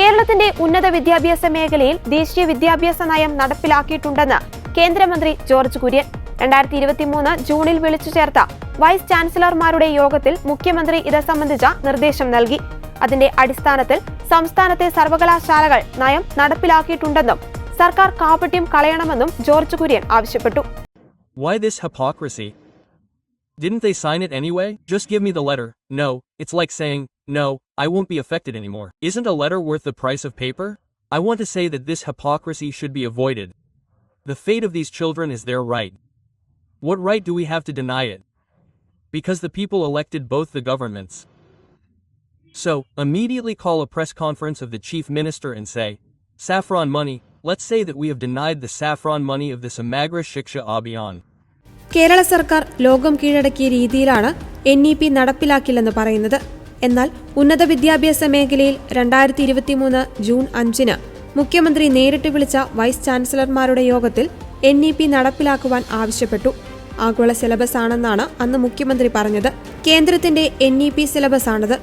കേരളത്തിന്റെ ഉന്നത വിദ്യാഭ്യാസ മേഖലയിൽ ദേശീയ വിദ്യാഭ്യാസ നയം നടപ്പിലാക്കിയിട്ടുണ്ടെന്ന് കേന്ദ്രമന്ത്രി ജോർജ് കുര്യൻ 2023 ജൂണിൽ വിളിച്ചു ചേർത്ത വൈസ് ചാൻസലർമാരുടെ യോഗത്തിൽ മുഖ്യമന്ത്രി ഇത് സംബന്ധിച്ച നിർദ്ദേശം നൽകി. അതിന്റെ അടിസ്ഥാനത്തിൽ സംസ്ഥാനത്തെ സർവകലാശാലകൾ നയം നടപ്പിലാക്കിയിട്ടുണ്ടെന്നും സർക്കാർ കാപട്യം കളയണമെന്നും ജോർജ് കുര്യൻ ആവശ്യപ്പെട്ടു. Why this hypocrisy? Didn't they sign it anyway? Just give me the letter. No, it's like saying, no, I won't be affected anymore. Isn't a letter worth the price of paper? I want to say that this hypocrisy should be avoided. The fate of these children is their right. What right do we have to deny it? Because the people elected both the governments. So, immediately call a press conference of the chief minister and say, saffron money, let's say that we have denied the saffron money of the Samagra Shiksha Abhiyan. Kerala സർക്കാർ ലോകം കീഴടക്കിയ രീതിയിലാണ് NEP നടപ്പിലാക്കില്ലെന്ന് പറയുന്നത്. എന്നാൽ ഉന്നത വിദ്യാഭ്യാസ മേഖലയിൽ 2023 June 5 മുഖ്യമന്ത്രി നേരിട്ട് വിളിച്ച വൈസ് ചാൻസലർമാരുടെ യോഗത്തിൽ NEP നടപ്പിലാക്കുവാൻ ആവശ്യപ്പെട്ടു. ആഗോള സിലബസ് ആണെന്നാണ് അന്ന് മുഖ്യമന്ത്രി പറഞ്ഞത്. കേന്ദ്രത്തിന്റെ NEP സിലബസ് ആണത്.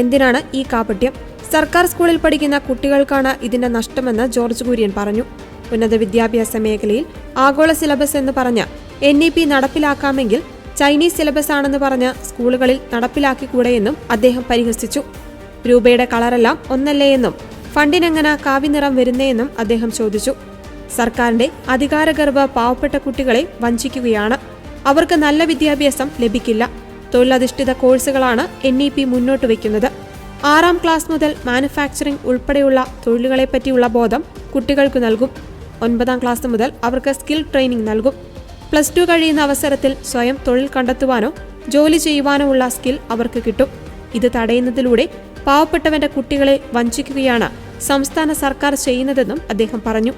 എന്തിനാണ് ഈ കാപട്യം? സർക്കാർ സ്കൂളിൽ പഠിക്കുന്ന കുട്ടികൾക്കാണ് ഇതിന്റെ നഷ്ടമെന്ന് ജോർജ് കുര്യൻ പറഞ്ഞു. ഉന്നത വിദ്യാഭ്യാസ മേഖലയിൽ ആഗോള സിലബസ് എന്ന് പറഞ്ഞ് NEP നടപ്പിലാക്കാമെങ്കിൽ ചൈനീസ് സിലബസ് ആണെന്ന് പറഞ്ഞ് സ്കൂളുകളിൽ നടപ്പിലാക്കിക്കൂടെയെന്നും അദ്ദേഹം പരിഹസിച്ചു. രൂപയുടെ കളറെല്ലാം ഒന്നല്ലേ എന്നും ഫണ്ടിനെങ്ങനെ കാവിനിറം വരുന്നേയെന്നും അദ്ദേഹം ചോദിച്ചു. സർക്കാരിന്റെ അധികാരഗർഭ പാവപ്പെട്ട കുട്ടികളെ വഞ്ചിക്കുകയാണ്. അവർക്ക് നല്ല വിദ്യാഭ്യാസം ലഭിക്കില്ല. തൊഴിലധിഷ്ഠിത കോഴ്സുകളാണ് NEP മുന്നോട്ട് വയ്ക്കുന്നത്. 6ാം ക്ലാസ് മുതൽ മാനുഫാക്ചറിംഗ് ഉൾപ്പെടെയുള്ള തൊഴിലുകളെപ്പറ്റിയുള്ള ബോധം കുട്ടികൾക്ക് നൽകും. 9ാം ക്ലാസ് മുതൽ അവർക്ക് സ്കിൽ ട്രെയിനിംഗ് നൽകും. +2 കഴിയുന്ന അവസരത്തിൽ സ്വയം തൊഴിൽ കണ്ടെത്തുവാനോ ജോലി ചെയ്യുവാനോ ഉള്ള സ്കിൽ അവർക്ക് കിട്ടും. ഇത് തടയുന്നതിലൂടെ പാവപ്പെട്ടവന്റെ കുട്ടികളെ വഞ്ചിക്കുകയാണ് സംസ്ഥാന സർക്കാർ ചെയ്യുന്നതെന്നും അദ്ദേഹം പറഞ്ഞു.